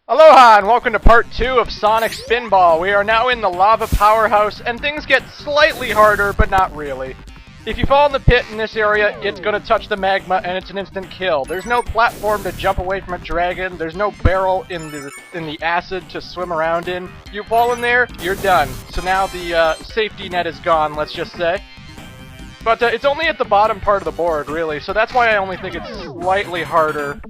Aloha and welcome to part 2 of Sonic Spinball. We are now in the Lava Powerhouse and things get slightly harder, but not really. If you fall in the pit in this area, it's going to touch the magma and it's an instant kill. There's no platform to jump away from a dragon, there's no barrel in the acid to swim around in. You fall in there, you're done. So now the safety net is gone, let's just say. But it's only at the bottom part of the board, really, so that's why I only think it's slightly harder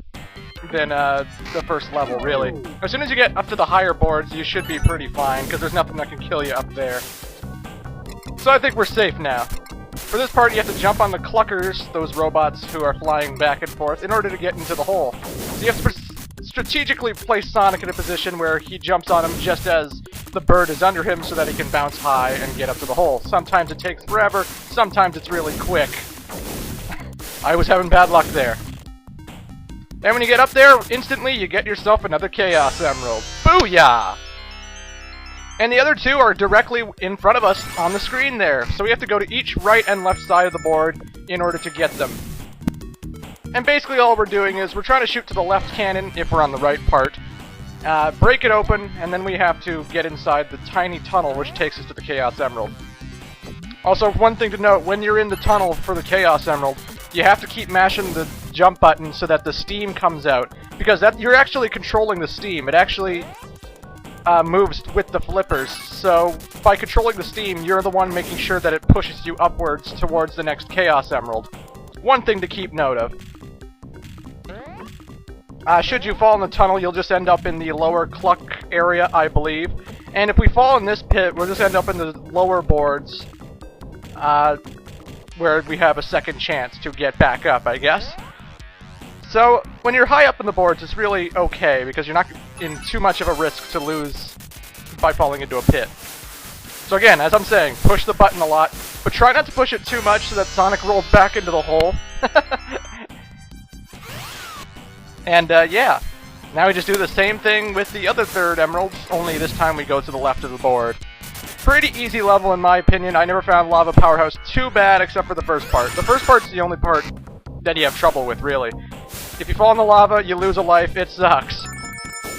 than the first level, really. As soon as you get up to the higher boards, you should be pretty fine, because there's nothing that can kill you up there. So I think we're safe now. For this part, you have to jump on the cluckers, those robots who are flying back and forth, in order to get into the hole. So you have to strategically place Sonic in a position where he jumps on him just as the bird is under him so that he can bounce high and get up to the hole. Sometimes it takes forever, sometimes it's really quick. I was having bad luck there. And when you get up there, instantly you get yourself another Chaos Emerald. Booyah! And the other two are directly in front of us on the screen there. So we have to go to each right and left side of the board in order to get them. And basically all we're doing is we're trying to shoot to the left cannon if we're on the right part. Break it open, and then we have to get inside the tiny tunnel which takes us to the Chaos Emerald. Also, one thing to note, when you're in the tunnel for the Chaos Emerald, you have to keep mashing the jump button so that the steam comes out. Because you're actually controlling the steam. It actually moves with the flippers. So by controlling the steam, you're the one making sure that it pushes you upwards towards the next Chaos Emerald. One thing to keep note of. Should you fall in the tunnel, you'll just end up in the lower cluck area, I believe. And if we fall in this pit, we'll just end up in the lower boards, where we have a second chance to get back up, I guess. So, when you're high up in the boards, it's really okay, because you're not in too much of a risk to lose by falling into a pit. So again, as I'm saying, push the button a lot, but try not to push it too much so that Sonic rolls back into the hole. And, yeah. Now we just do the same thing with the other third emerald, only this time we go to the left of the board. Pretty easy level in my opinion. I never found Lava Powerhouse too bad except for the first part. The first part's the only part that you have trouble with, really. If you fall in the lava, you lose a life, it sucks.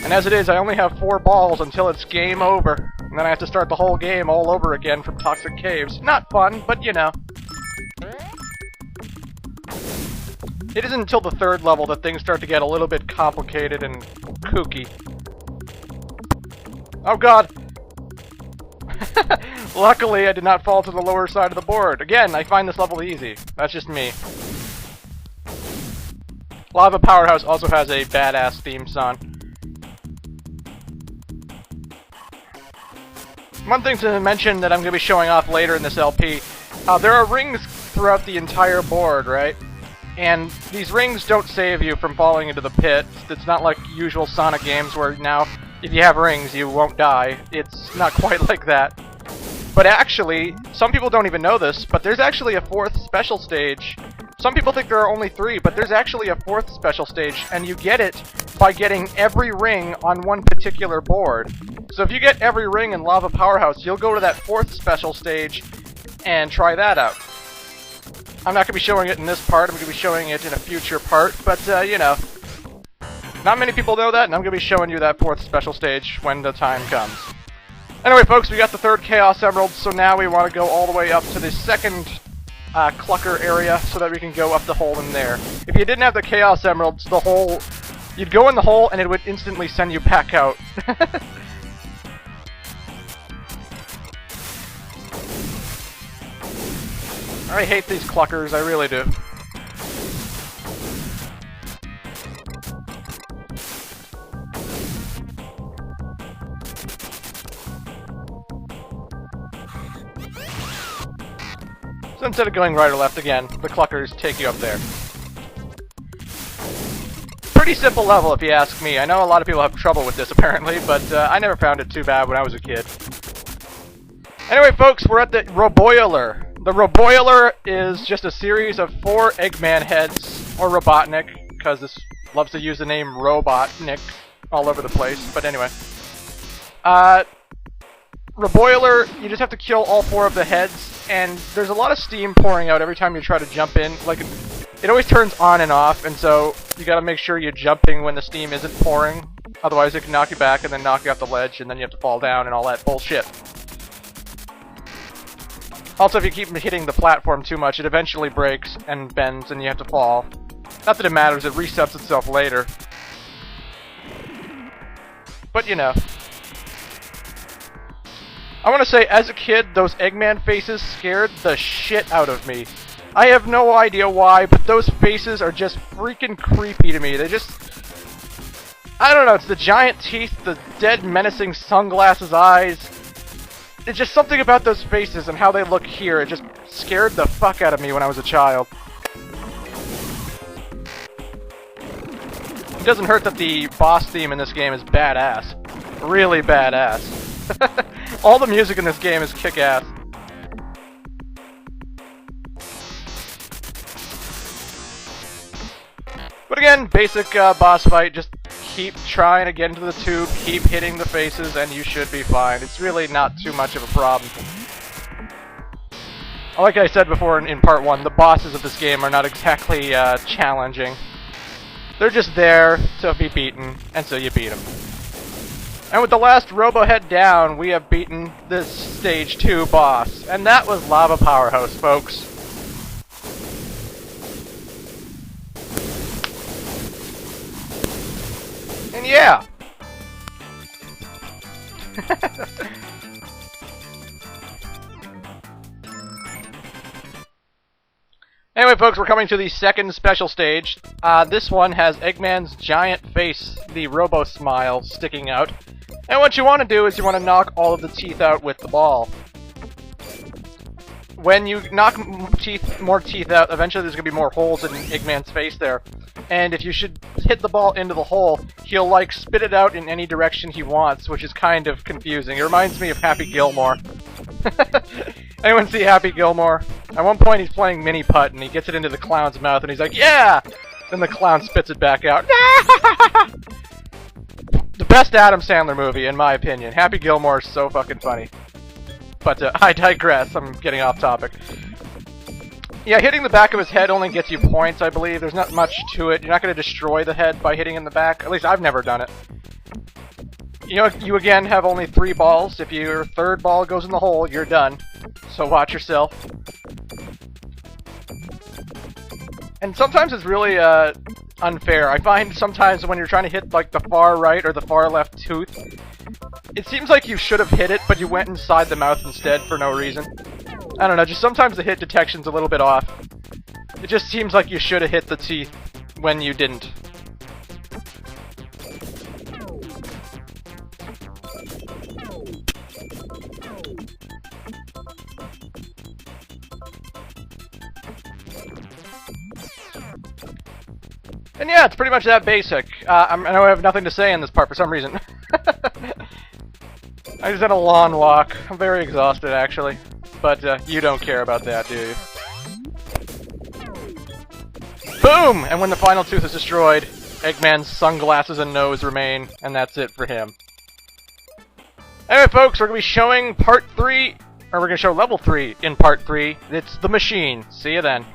And as it is, I only have 4 balls until it's game over. And then I have to start the whole game all over again from Toxic Caves. Not fun, but you know. It isn't until the third level that things start to get a little bit complicated and kooky. Oh god! Luckily, I did not fall to the lower side of the board. Again, I find this level easy. That's just me. Lava Powerhouse also has a badass theme song. One thing to mention that I'm going to be showing off later in this LP, there are rings throughout the entire board, right? And these rings don't save you from falling into the pit. It's not like usual Sonic games where now, if you have rings, you won't die. It's not quite like that. But actually, some people don't even know this, but there's actually a 4th special stage. Some people think there are only 3, but there's actually a 4th special stage, and you get it by getting every ring on one particular board. So if you get every ring in Lava Powerhouse, you'll go to that 4th special stage and try that out. I'm not going to be showing it in this part, I'm going to be showing it in a future part, but, you know. Not many people know that, and I'm going to be showing you that 4th special stage when the time comes. Anyway, folks, we got the 3rd Chaos Emerald, so now we want to go all the way up to the 2nd clucker area so that we can go up the hole in there. If you didn't have the Chaos Emeralds, the hole... You'd go in the hole, and it would instantly send you back out. I hate these cluckers, I really do. So instead of going right or left again, the cluckers take you up there. Pretty simple level if you ask me. I know a lot of people have trouble with this apparently, but I never found it too bad when I was a kid. Anyway folks, we're at the Reboiler. The Reboiler is just a series of 4 Eggman heads, or Robotnik, because this loves to use the name Robotnik all over the place, but anyway. Reboiler, you just have to kill all 4 of the heads, and there's a lot of steam pouring out every time you try to jump in. Like, it always turns on and off, and so you gotta make sure you're jumping when the steam isn't pouring. Otherwise it can knock you back and then knock you off the ledge, and then you have to fall down and all that bullshit. Also, if you keep hitting the platform too much, it eventually breaks and bends and you have to fall. Not that it matters, it resets itself later. But you know. I want to say, as a kid, those Eggman faces scared the shit out of me. I have no idea why, but those faces are just freaking creepy to me. They just... I don't know, it's the giant teeth, the dead menacing sunglasses eyes. It's just something about those faces and how they look here. It just scared the fuck out of me when I was a child. It doesn't hurt that the boss theme in this game is badass. Really badass. All the music in this game is kick-ass. But again, basic boss fight, just keep trying to get into the tube, keep hitting the faces, and you should be fine. It's really not too much of a problem. Like I said before in part 1, the bosses of this game are not exactly challenging. They're just there to be beaten, and so you beat them. And with the last Robo-Head down, we have beaten this Stage 2 boss. And that was Lava Powerhouse, folks. And yeah! Anyway, folks, we're coming to the second special stage. This one has Eggman's giant face, the Robo-Smile, sticking out. And what you want to do is you want to knock all of the teeth out with the ball. When you knock more teeth out, eventually there's going to be more holes in Eggman's face there. And if you should hit the ball into the hole, he'll, like, spit it out in any direction he wants, which is kind of confusing. It reminds me of Happy Gilmore. Anyone see Happy Gilmore? At one point he's playing mini-putt, and he gets it into the clown's mouth, and he's like, yeah! Then the clown spits it back out. The best Adam Sandler movie, in my opinion. Happy Gilmore is so fucking funny. But I digress, I'm getting off topic. Yeah, hitting the back of his head only gets you points, I believe. There's not much to it. You're not going to destroy the head by hitting in the back. At least I've never done it. You know, you again have only 3 balls. If your third ball goes in the hole, you're done. So watch yourself. And sometimes it's really unfair. I find sometimes when you're trying to hit like the far right or the far left tooth, it seems like you should have hit it, but you went inside the mouth instead for no reason. I don't know, just sometimes the hit detection's a little bit off. It just seems like you should have hit the teeth when you didn't. And yeah, it's pretty much that basic. I know I have nothing to say in this part for some reason. I just had a long walk. I'm very exhausted, actually. But you don't care about that, do you? Boom! And when the final tooth is destroyed, Eggman's sunglasses and nose remain, and that's it for him. Anyway, folks, we're going to be showing part 3, or we're going to show level 3 in part 3. It's the machine. See you then.